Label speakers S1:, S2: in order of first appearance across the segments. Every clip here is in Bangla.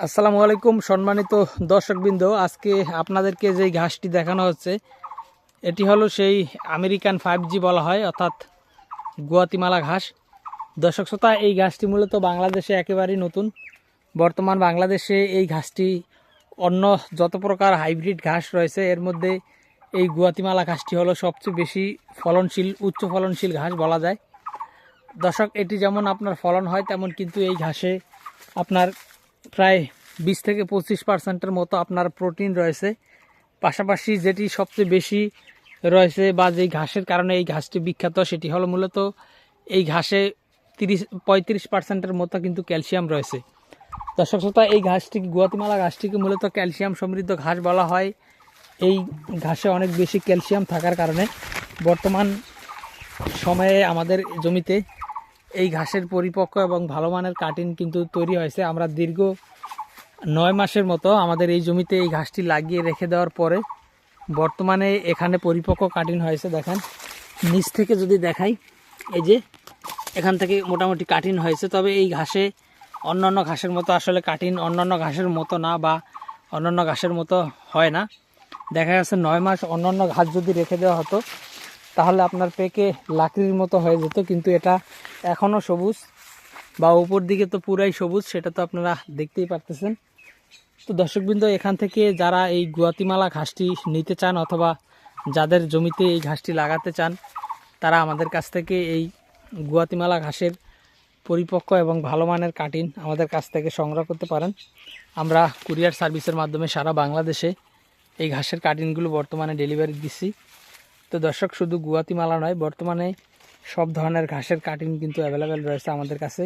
S1: আসসালামু আলাইকুম সম্মানিত দর্শকবৃন্দ, আজকে আপনাদেরকে যেই ঘাসটি দেখানো হচ্ছে এটি হলো সেই আমেরিকান 5G বলা হয়, অর্থাৎ গুয়াতিমালা ঘাস। দর্শক শ্রোতা, এই ঘাসটি মূলত বাংলাদেশে একেবারেই নতুন। বর্তমান বাংলাদেশে এই ঘাসটি অন্য যত প্রকার হাইব্রিড ঘাস রয়েছে এর মধ্যে এই গুয়াতিমালা ঘাসটি হলো সবচেয়ে বেশি ফলনশীল, উচ্চ ফলনশীল ঘাস বলা যায়। দর্শক, এটি যেমন আপনার ফলন হয় তেমন কিন্তু এই ঘাসে আপনার প্রায় 20 থেকে 25% মতো আপনার প্রোটিন রয়েছে। পাশাপাশি যেটি সবচেয়ে বেশি রয়েছে বা যেই ঘাসের কারণে এই ঘাসটি বিখ্যাত সেটি হলো মূলত এই ঘাসে 35% মতো কিন্তু ক্যালসিয়াম রয়েছে। দর্শক শ্রোতা, এই ঘাসটিকে গুয়াতিমালা ঘাসটিকে মূলত ক্যালসিয়াম সমৃদ্ধ ঘাস বলা হয়। এই ঘাসে অনেক বেশি ক্যালসিয়াম থাকার কারণে বর্তমান সময়ে আমাদের জমিতে এই ঘাসের পরিপক্ক এবং ভালো মানের কাটিং কিন্তু তৈরি হয়েছে। আমরা দীর্ঘ 9 মাসের মতো আমাদের এই জমিতে এই ঘাসটি লাগিয়ে রেখে দেওয়ার পরে বর্তমানে এখানে পরিপক্ক কাটিং হয়েছে। দেখেন, নিচ থেকে যদি দেখাই, এই যে এখান থেকে মোটামুটি কাটিং হয়েছে। তবে এই ঘাসে অন্যান্য ঘাসের মতো আসলে কাটিং অন্যান্য ঘাসের মতো না, বা অন্যান্য ঘাসের মতো হয় না। দেখা যাচ্ছে 9 মাস অন্যান্য ঘাস যদি রেখে দেওয়া হতো তাহলে আপনার পেকে লাকড়ির মতো হয়ে যেত, কিন্তু এটা এখনও সবুজ, বা উপর দিকে তো পুরাই সবুজ, সেটা তো আপনারা দেখতেই পারতেছেন। তো দর্শকবৃন্দ, এখান থেকে যারা এই গুয়াতিমালা ঘাসটি নিতে চান অথবা যাদের জমিতে এই ঘাসটি লাগাতে চান তারা আমাদের কাছ থেকে এই গুয়াতিমালা ঘাসের পরিপক্ক এবং ভালো মানের কাটিং আমাদের কাছ থেকে সংগ্রহ করতে পারেন। আমরা কুরিয়ার সার্ভিসের মাধ্যমে সারা বাংলাদেশে এই ঘাসের কাটিংগুলো বর্তমানে ডেলিভারি দিচ্ছি। তো দর্শক, শুধু গুয়াতিমালা নয়, বর্তমানে সব ধরনের ঘাসের কাটিং কিন্তু অ্যাভেলেবেল রয়েছে আমাদের কাছে।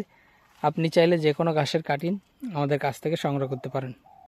S1: আপনি চাইলে যে কোনো ঘাসের কাটিং আমাদের কাছ থেকে সংগ্রহ করতে পারেন।